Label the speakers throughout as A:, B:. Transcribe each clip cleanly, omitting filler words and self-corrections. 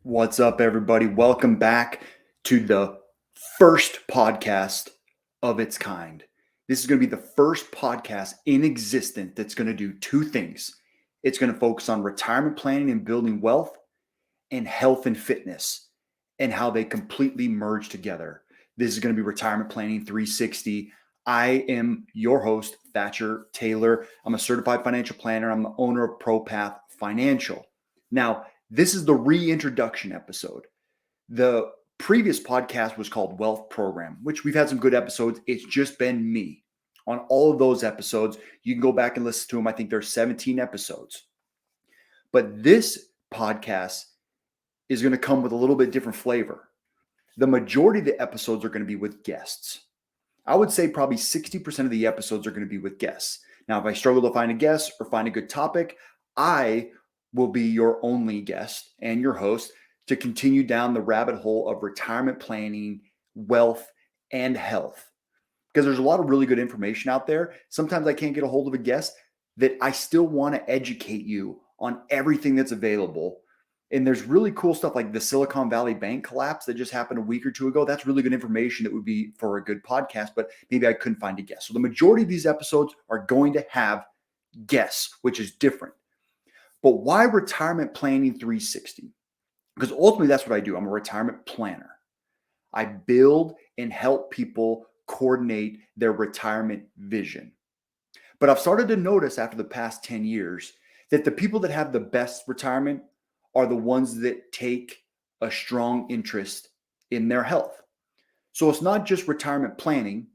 A: What's up, everybody? Welcome back to the first podcast of its kind. This is going to be the first podcast in existence that's going to do two things. It's going to focus on retirement planning and building wealth, and health and fitness, and how they completely merge together. This is going to be Retirement Planning 360. I am your host, Thatcher Taylor. I'm a certified financial planner. I'm the owner of ProPath Financial. Now, this is the reintroduction episode. The previous podcast was called Wealth Program, which we've had some good episodes. It's just been me. On all of those episodes, you can go back and listen to them. I think there's 17 episodes. But this podcast is going to come with a little bit different flavor. The majority of the episodes are going to be with guests. I would say probably 60% of the episodes are going to be with guests. Now, if I struggle to find a guest or find a good topic, I will be your only guest and your host to continue down the rabbit hole of retirement planning, wealth, and health. Because there's a lot of really good information out there. Sometimes I can't get a hold of a guest that I still want to educate you on everything that's available. And there's really cool stuff like the Silicon Valley Bank collapse that just happened a week or two ago. That's really good information that would be for a good podcast, but maybe I couldn't find a guest. So the majority of these episodes are going to have guests, which is different. But why Retirement Planning 360? Because ultimately that's what I do. I'm a retirement planner. I build and help people coordinate their retirement vision. But I've started to notice after the past 10 years that the people that have the best retirement are the ones that take a strong interest in their health. So it's not just retirement planning,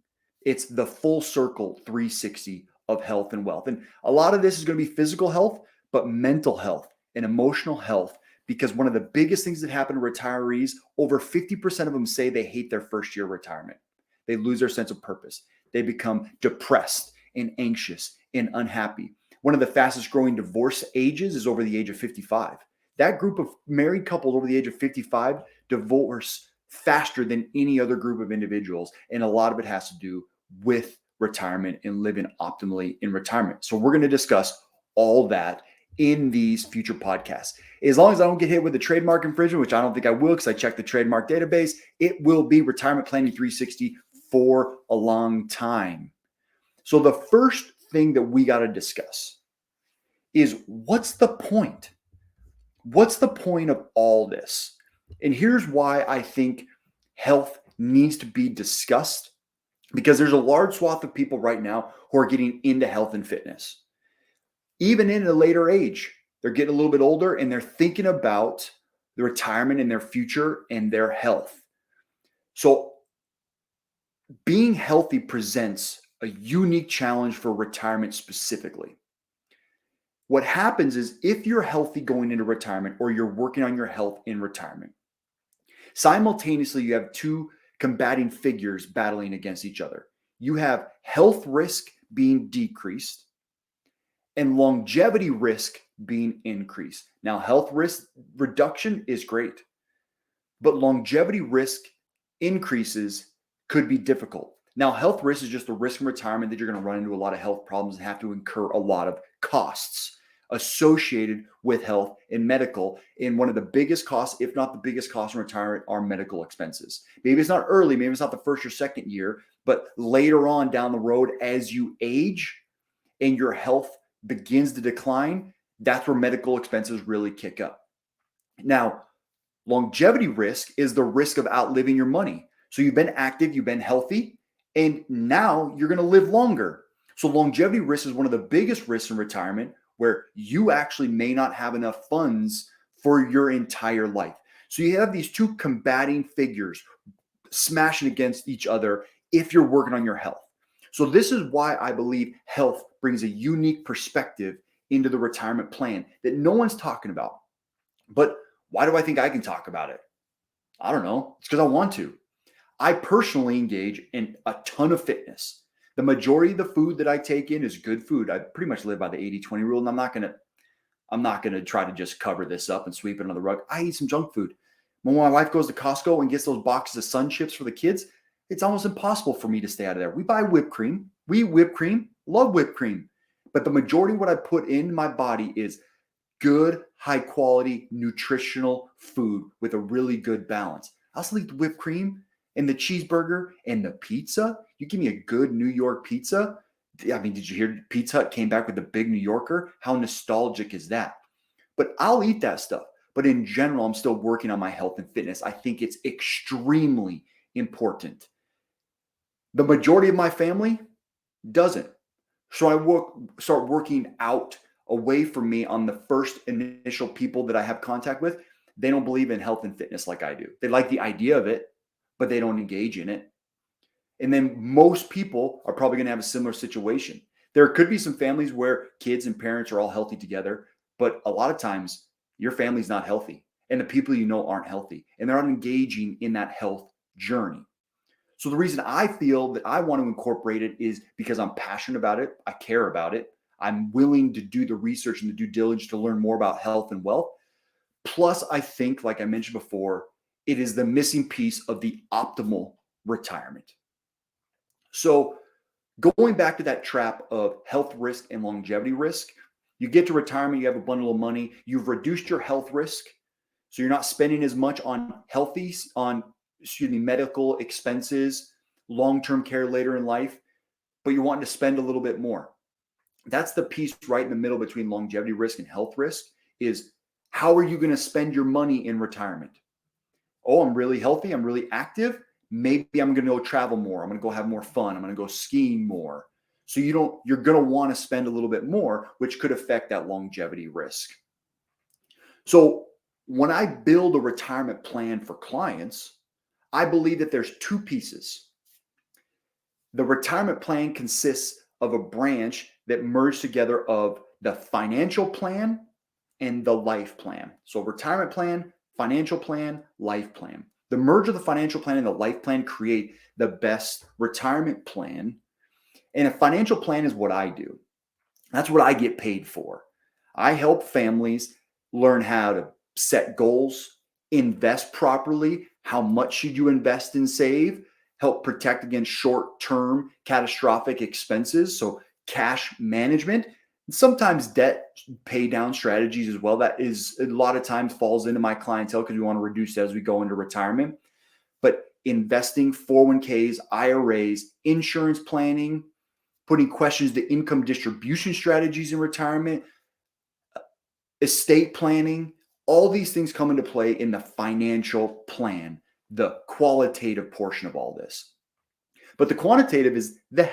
A: it's the full circle 360 of health and wealth. And a lot of this is going to be physical health, but mental health and emotional health, because one of the biggest things that happen to retirees, over 50% of them say they hate their first year of retirement. They lose their sense of purpose. They become depressed and anxious and unhappy. One of the fastest growing divorce ages is over the age of 55. That group of married couples over the age of 55 divorce faster than any other group of individuals. And a lot of it has to do with retirement and living optimally in retirement. So we're going to discuss all that in these future podcasts. As long as I don't get hit with the trademark infringement, which I don't think I will because I checked the trademark database, it will be Retirement Planning 360 for a long time. So the first thing that we got to discuss is what's the point? What's the point of all this? And here's why I think health needs to be discussed, because there's a large swath of people right now who are getting into health and fitness. Even in a later age, they're getting a little bit older and they're thinking about the retirement and their future and their health. So being healthy presents a unique challenge for retirement specifically. What happens is if you're healthy going into retirement or you're working on your health in retirement, simultaneously you have two combating figures battling against each other. You have health risk being decreased and longevity risk being increased. Now, health risk reduction is great, but longevity risk increases could be difficult. Now, health risk is just the risk in retirement that you're going to run into a lot of health problems and have to incur a lot of costs associated with health and medical. And one of the biggest costs, if not the biggest cost in retirement, are medical expenses. Maybe it's not early, maybe it's not the first or second year, but later on down the road, as you age and your health begins to decline, that's where medical expenses really kick up. Now, longevity risk is the risk of outliving your money. So you've been active, you've been healthy, and now you're going to live longer. So longevity risk is one of the biggest risks in retirement, where you actually may not have enough funds for your entire life. So you have these two combating figures smashing against each other if you're working on your health. So this is why I believe health brings a unique perspective into the retirement plan that no one's talking about. But why do I think I can talk about it? I don't know. It's because I want to. I personally engage in a ton of fitness. The majority of the food that I take in is good food. I pretty much live by the 80-20 rule, and I'm not gonna try to just cover this up and sweep it under the rug. I eat some junk food. When my wife goes to Costco and gets those boxes of Sun Chips for the kids, it's almost impossible for me to stay out of there. We buy whipped cream. We eat whipped cream. Love whipped cream. But the majority of what I put in my body is good, high quality, nutritional food with a really good balance. I also like the whipped cream and the cheeseburger and the pizza. You give me a good New York pizza. I mean, did you hear Pizza Hut came back with the big New Yorker? How nostalgic is that? But I'll eat that stuff. But in general, I'm still working on my health and fitness. I think it's extremely important. The majority of my family doesn't. So I start working out away from me on the first initial people that I have contact with. They don't believe in health and fitness like I do. They like the idea of it, but they don't engage in it. And then most people are probably going to have a similar situation. There could be some families where kids and parents are all healthy together, but a lot of times your family's not healthy and the people you know aren't healthy and they're not engaging in that health journey. So the reason I feel that I want to incorporate it is because I'm passionate about it. I care about it. I'm willing to do the research and the due diligence to learn more about health and wealth. Plus, I think, like I mentioned before, it is the missing piece of the optimal retirement. So going back to that trap of health risk and longevity risk, you get to retirement, you have a bundle of money, you've reduced your health risk. So you're not spending as much on medical expenses, long-term care later in life, but you're wanting to spend a little bit more. That's the piece right in the middle between longevity risk and health risk is how are you going to spend your money in retirement? Oh, I'm really healthy. I'm really active. Maybe I'm going to go travel more. I'm going to go have more fun. I'm going to go skiing more. So you're going to want to spend a little bit more, which could affect that longevity risk. So when I build a retirement plan for clients, I believe that there's two pieces. The retirement plan consists of a branch that merges together of the financial plan and the life plan. So retirement plan, financial plan, life plan. The merge of the financial plan and the life plan create the best retirement plan. And a financial plan is what I do. That's what I get paid for. I help families learn how to set goals, invest properly, how much should you invest and save, help protect against short-term catastrophic expenses, so cash management, sometimes debt pay down strategies as well. That is a lot of times falls into my clientele because we want to reduce that as we go into retirement. But investing, 401ks, IRAs, insurance planning, putting questions to income distribution strategies in retirement, estate planning, all these things come into play in the financial plan, the qualitative portion of all this. But the quantitative is the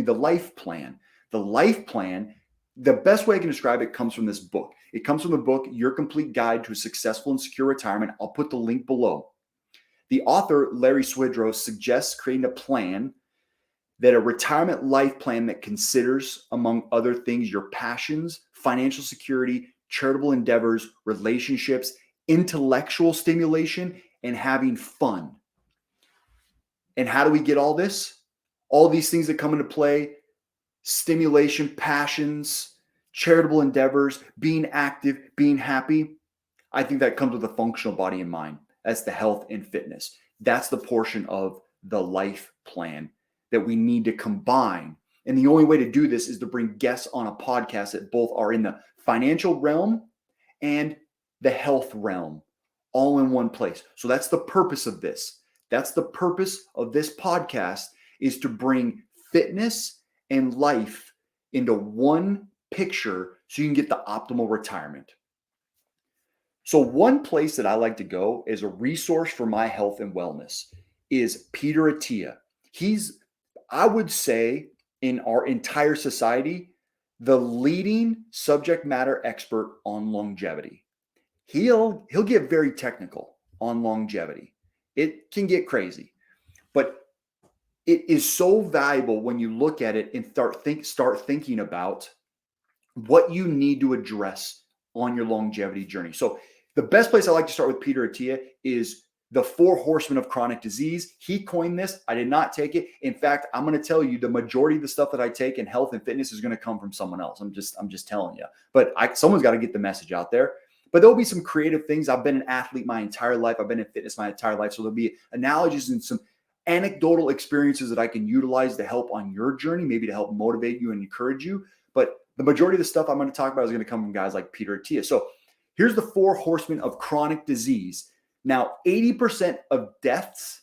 A: life plan. The life plan, the best way I can describe it comes from this book. It comes from the book, Your Complete Guide to a Successful and Secure Retirement. I'll put the link below. The author, Larry Swidrow, suggests creating a plan that a retirement life plan that considers, among other things, your passions, financial security, charitable endeavors, relationships, intellectual stimulation, and having fun. And how do we get all this? All these things that come into play, stimulation, passions, charitable endeavors, being active, being happy. I think that comes with a functional body and mind. That's the health and fitness. That's the portion of the life plan that we need to combine. And the only way to do this is to bring guests on a podcast that both are in the financial realm and the health realm all in one place. So that's the purpose of this. That's the purpose of this podcast, is to bring fitness and life into one picture so you can get the optimal retirement. So one place that I like to go as a resource for my health and wellness is Peter Attia. He's, I would say, in our entire society, the leading subject matter expert on longevity. He'll get very technical on longevity. It can get crazy, but it is so valuable when you look at it and start thinking about what you need to address on your longevity journey. So the best place I like to start with Peter Attia is the 4 horsemen of chronic disease. He coined this. I did not take it. In fact, I'm going to tell you the majority of the stuff that I take in health and fitness is going to come from someone else. I'm just telling you. But someone's got to get the message out there. But there'll be some creative things. I've been an athlete my entire life. I've been in fitness my entire life. So there'll be analogies and some anecdotal experiences that I can utilize to help on your journey, maybe to help motivate you and encourage you. But the majority of the stuff I'm going to talk about is going to come from guys like Peter Attia. So Here's the 4 horsemen of chronic disease. Now, 80% of deaths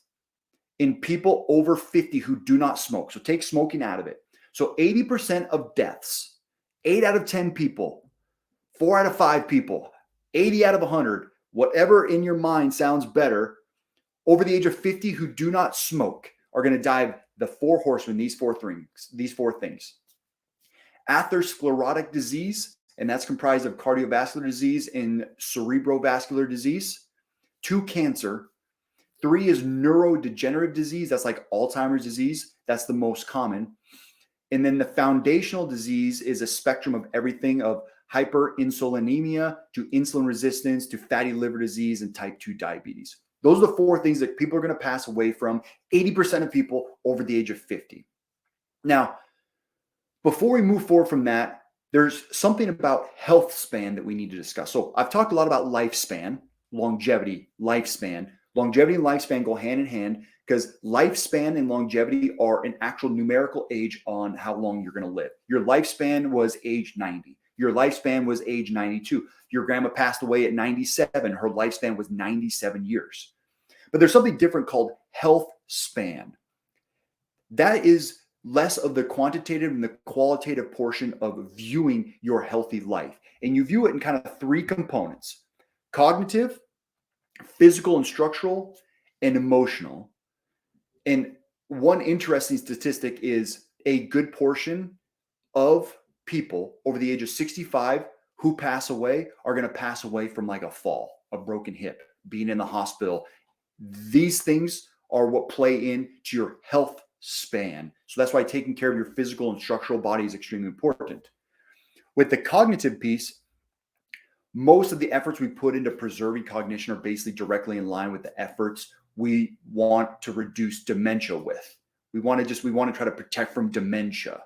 A: in people over 50 who do not smoke. So take smoking out of it. So 80% of deaths, 8 out of 10 people, 4 out of 5 people, 80 out of 100, whatever in your mind sounds better, over the age of 50 who do not smoke are going to die of the 4 horsemen, these four things. Atherosclerotic disease, and that's comprised of cardiovascular disease and cerebrovascular disease. 2, cancer. 3 is neurodegenerative disease. That's like Alzheimer's disease. That's the most common. And then the foundational disease is a spectrum of everything of hyperinsulinemia to insulin resistance to fatty liver disease and type 2 diabetes. Those are the 4 things that people are going to pass away from, 80% of people over the age of 50. Now, before we move forward from that, there's something about health span that we need to discuss. So I've talked a lot about lifespan, longevity, lifespan. Longevity and lifespan go hand in hand because lifespan and longevity are an actual numerical age on how long you're going to live. Your lifespan was age 90. Your lifespan was age 92. Your grandma passed away at 97. Her lifespan was 97 years. But there's something different called health span. That is less of the quantitative and the qualitative portion of viewing your healthy life. And you view it in kind of 3 components: cognitive, physical and structural, and emotional. And one interesting statistic is a good portion of people over the age of 65 who pass away are going to pass away from like a fall, a broken hip, being in the hospital. These things are what play into your health span. So that's why taking care of your physical and structural body is extremely important. With the cognitive piece, most of the efforts we put into preserving cognition are basically directly in line with the efforts we want to reduce dementia with. We want to try to protect from dementia.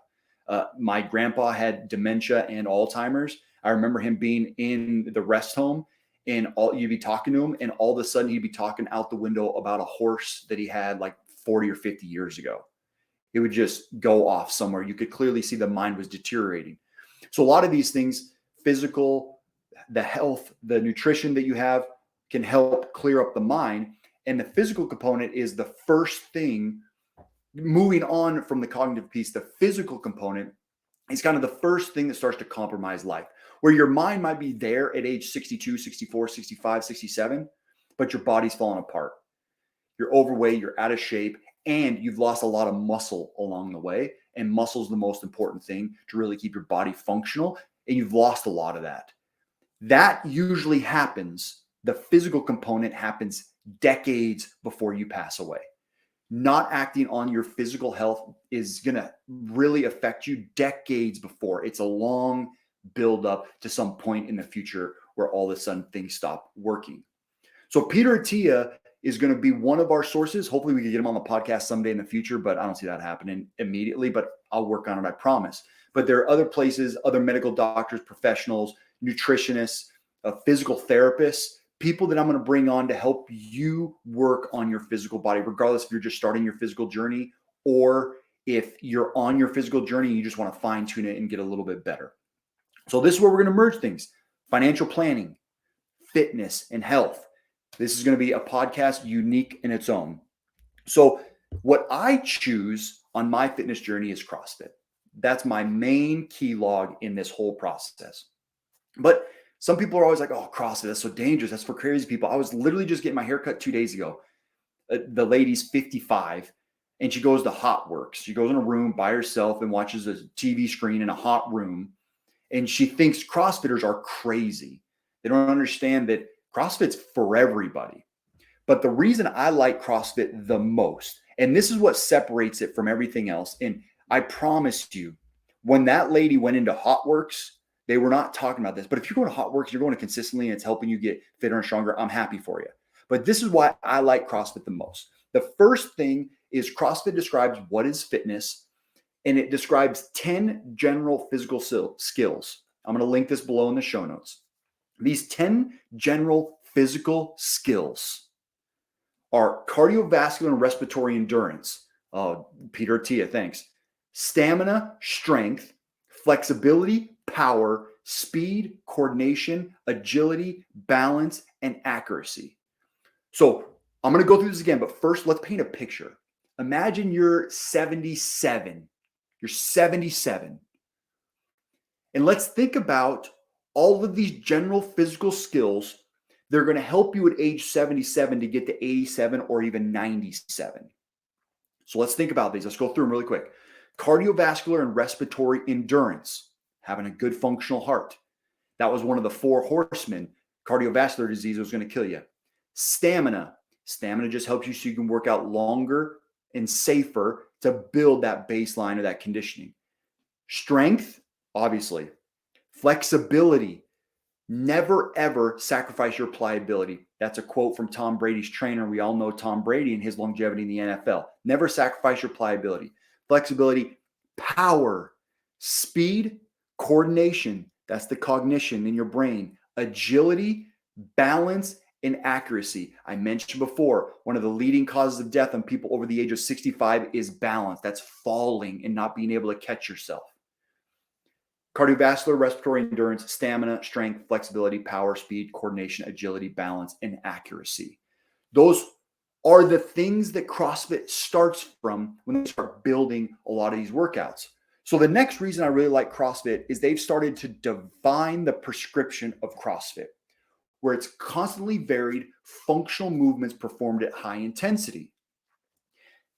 A: My grandpa had dementia and Alzheimer's. I remember him being in the rest home and you'd be talking to him and all of a sudden he'd be talking out the window about a horse that he had like 40 or 50 years ago. It would just go off somewhere. You could clearly see the mind was deteriorating. So a lot of these things, physical, the health, the nutrition that you have can help clear up the mind. And the physical component is the first thing. Moving on from the cognitive piece, the physical component is kind of the first thing that starts to compromise life, where your mind might be there at age 62, 64, 65, 67, but your body's falling apart. You're overweight, you're out of shape, and you've lost a lot of muscle along the way. And muscle is the most important thing to really keep your body functional. And you've lost a lot of that. That usually happens. The physical component happens decades before you pass away. Not acting on your physical health is going to really affect you decades before. It's a long build up to some point in the future where all of a sudden things stop working. So Peter Attia is going to be one of our sources. Hopefully we can get him on the podcast someday in the future, but I don't see that happening immediately, but I'll work on it, I promise. But there are other places, other medical doctors, professionals, nutritionists, physical therapists, people that I'm going to bring on to help you work on your physical body, regardless if you're just starting your physical journey or if you're on your physical journey and you just want to fine tune it and get a little bit better. So this is where we're going to merge things: financial planning, fitness, and health. This is going to be a podcast unique in its own. So what I choose on my fitness journey is CrossFit. That's my main key log in this whole process. But some people are always like, oh, CrossFit, that's so dangerous. That's for crazy people. I was literally just getting my hair cut 2 days ago. The lady's 55 and she goes to Hot Works. She goes in a room by herself and watches a TV screen in a hot room. And she thinks CrossFitters are crazy. They don't understand that CrossFit's for everybody. But the reason I like CrossFit the most, and this is what separates it from everything else, and I promised you, when that lady went into Hot Works, they were not talking about this. But if you're going to Hot Works, you're going to consistently and it's helping you get fitter and stronger, I'm happy for you. But this is why I like CrossFit the most. The first thing is CrossFit describes what is fitness, and it describes 10 general physical skills. I'm going to link this below in the show notes. These 10 general physical skills are cardiovascular and respiratory endurance. Oh, Peter Attia, thanks. Stamina, strength, flexibility, power, speed, coordination, agility, balance, and accuracy. So I'm going to go through this again, but first let's paint a picture. Imagine you're 77. You're 77. And let's think about all of these general physical skills. They're going to help you at age 77 to get to 87 or even 97. So let's think about these. Let's go through them really quick. Cardiovascular and respiratory endurance, having a good functional heart. That was one of the four horsemen. Cardiovascular disease was going to kill you. Stamina. Stamina just helps you so you can work out longer and safer to build that baseline of that conditioning. Strength, obviously. Flexibility. Never, ever sacrifice your pliability. That's a quote from Tom Brady's trainer. We all know Tom Brady and his longevity in the NFL. Never sacrifice your pliability. Flexibility, power, speed, coordination. That's the cognition in your brain. Agility, balance, and accuracy. I mentioned before, one of the leading causes of death on people over the age of 65 is balance. That's falling and not being able to catch yourself. Cardiovascular, respiratory endurance, stamina, strength, flexibility, power, speed, coordination, agility, balance, and accuracy. Those are the things that CrossFit starts from when they start building a lot of these workouts. So the next reason I really like CrossFit is they've started to define the prescription of CrossFit, where it's constantly varied functional movements performed at high intensity.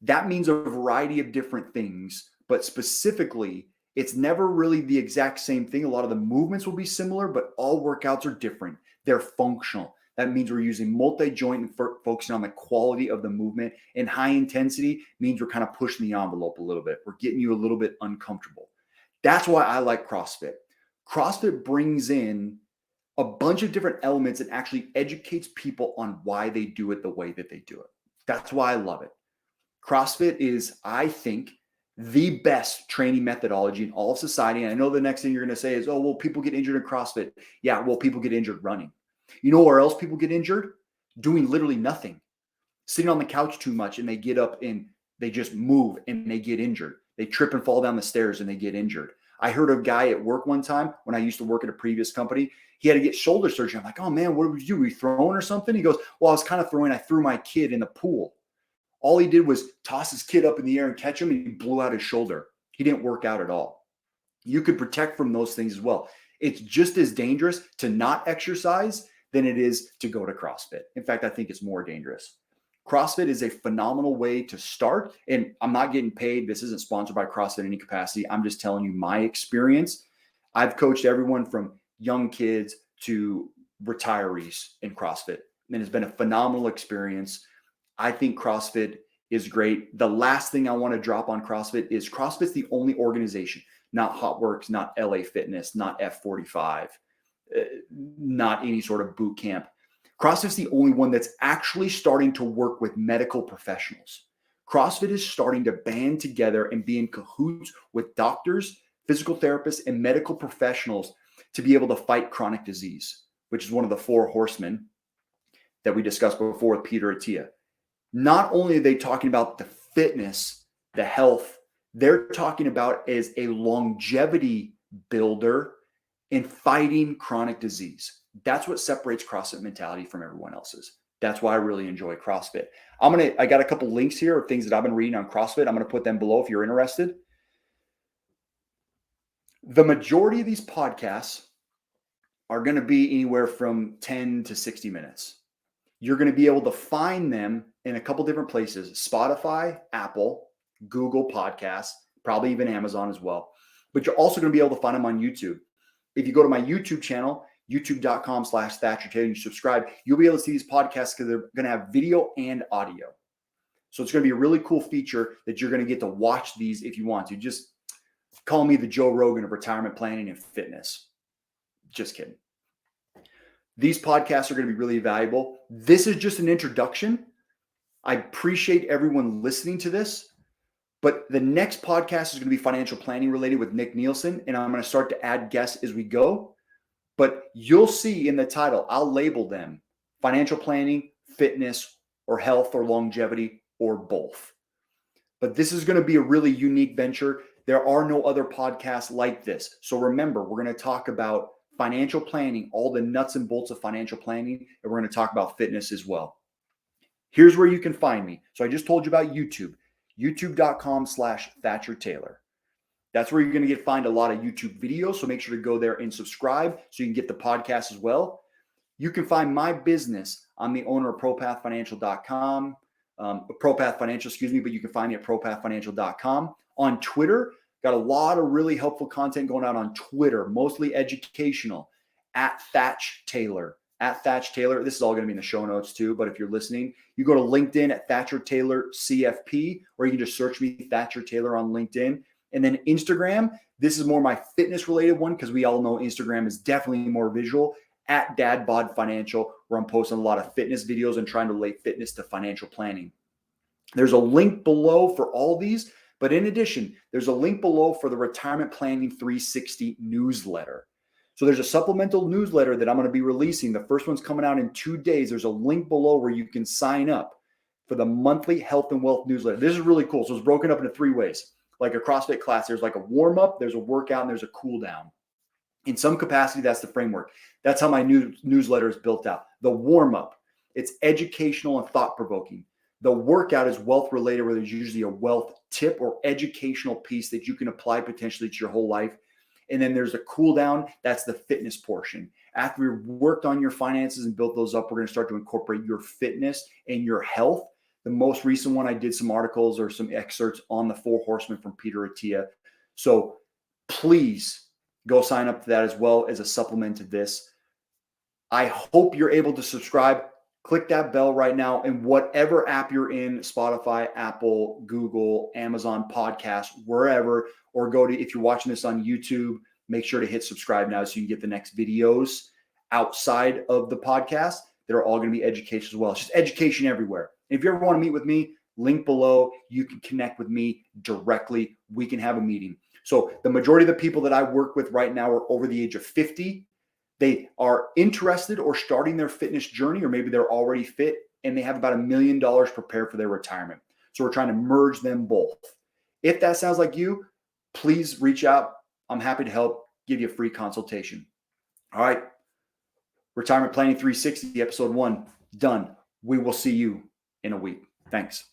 A: That means a variety of different things, but specifically, it's never really the exact same thing. A lot of the movements will be similar, but all workouts are different. They're functional. That means we're using multi-joint and focusing on the quality of the movement. And high intensity means we're kind of pushing the envelope a little bit. We're getting you a little bit uncomfortable. That's why I like CrossFit. CrossFit brings in a bunch of different elements and actually educates people on why they do it the way that they do it. That's why I love it. CrossFit is, I think, the best training methodology in all of society. And I know the next thing you're going to say is, oh, well, people get injured in CrossFit. Yeah, well, people get injured running. You know where else people get injured? Doing literally nothing. Sitting on the couch too much and they get up and they just move and they get injured. They trip and fall down the stairs and they get injured. I heard a guy at work one time when I used to work at a previous company. He had to get shoulder surgery. I'm like, oh man, what did you do? Were you throwing or something? He goes, well, I was kind of throwing. I threw my kid in the pool. All he did was toss his kid up in the air and catch him, and he blew out his shoulder. He didn't work out at all. You could protect from those things as well. It's just as dangerous to not exercise than it is to go to CrossFit. In fact, I think it's more dangerous. CrossFit is a phenomenal way to start, and I'm not getting paid. This isn't sponsored by CrossFit in any capacity. I'm just telling you my experience. I've coached everyone from young kids to retirees in CrossFit, and it's been a phenomenal experience. I think CrossFit is great. The last thing I want to drop on CrossFit is CrossFit's the only organization, not HotWorks, not LA Fitness, not F45, not any sort of boot camp. CrossFit's the only one that's actually starting to work with medical professionals. CrossFit is starting to band together and be in cahoots with doctors, physical therapists, and medical professionals to be able to fight chronic disease, which is one of the four horsemen that we discussed before with Peter Attia. Not only are they talking about the fitness, the health, they're talking about as a longevity builder in fighting chronic disease. That's what separates CrossFit mentality from everyone else's. That's why I really enjoy CrossFit. I got a couple links here of things that I've been reading on CrossFit. I'm going to put them below if you're interested. The majority of these podcasts are going to be anywhere from 10 to 60 minutes. You're going to be able to find them in a couple different places: Spotify, Apple, Google Podcasts, probably even Amazon as well. But you're also going to be able to find them on YouTube. If you go to my YouTube channel, youtube.com/Thatcher Taylor, and you subscribe, you'll be able to see these podcasts because they're going to have video and audio. So it's going to be a really cool feature that you're going to get to watch these if you want to. Just call me the Joe Rogan of retirement planning and fitness. Just kidding. These podcasts are going to be really valuable. This is just an introduction. I appreciate everyone listening to this, but the next podcast is going to be financial planning related with Nick Nielsen, and I'm going to start to add guests as we go. But you'll see in the title, I'll label them financial planning, fitness, or health, or longevity, or both. But this is going to be a really unique venture. There are no other podcasts like this. So remember, we're going to talk about financial planning, all the nuts and bolts of financial planning, and we're going to talk about fitness as well. Here's where you can find me. So I just told you about YouTube, youtube.com/Thatcher Taylor. That's where you're going to find a lot of YouTube videos. So make sure to go there and subscribe so you can get the podcast as well. You can find my business. I'm the owner of ProPathFinancial.com, ProPath Financial, but you can find me at ProPathFinancial.com. On Twitter, got a lot of really helpful content going out on Twitter, mostly educational, at Thatch Taylor. At Thatch Taylor. This is all going to be in the show notes too, but if you're listening, you go to LinkedIn at Thatcher Taylor CFP, or you can just search me, Thatcher Taylor, on LinkedIn. And then Instagram, this is more my fitness related one because we all know Instagram is definitely more visual, at Dad Bod Financial, where I'm posting a lot of fitness videos and trying to relate fitness to financial planning. There's a link below for all these, but in addition, there's a link below for the Retirement Planning 360 newsletter. So there's a supplemental newsletter that I'm going to be releasing. The first one's coming out in 2 days. There's a link below where you can sign up for the monthly health and wealth newsletter. This is really cool. So it's broken up into 3 ways. Like a CrossFit class, there's like a warm-up, there's a workout, and there's a cool down. In some capacity, that's the framework. That's how my newsletter is built out. The warm-up, it's educational and thought-provoking. The workout is wealth-related, where there's usually a wealth tip or educational piece that you can apply potentially to your whole life. And then there's a cool down. That's the fitness portion. After we've worked on your finances and built those up, we're going to start to incorporate your fitness and your health. The most recent one, I did some articles or some excerpts on the 4 horsemen from Peter Attia. So please go sign up to that as well as a supplement to this. I hope you're able to subscribe. Click that bell right now in whatever app you're in, Spotify, Apple, Google, Amazon Podcasts, wherever, or go to, if you're watching this on YouTube, make sure to hit subscribe now so you can get the next videos outside of the podcast that are all going to be education as well. It's just education everywhere. If you ever want to meet with me, link below. You can connect with me directly. We can have a meeting. So the majority of the people that I work with right now are over the age of 50. They are interested or starting their fitness journey, or maybe they're already fit and they have about $1 million prepared for their retirement. So we're trying to merge them both. If that sounds like you, please reach out. I'm happy to help, give you a free consultation. All right. Retirement Planning 360, episode 1, done. We will see you in a week. Thanks.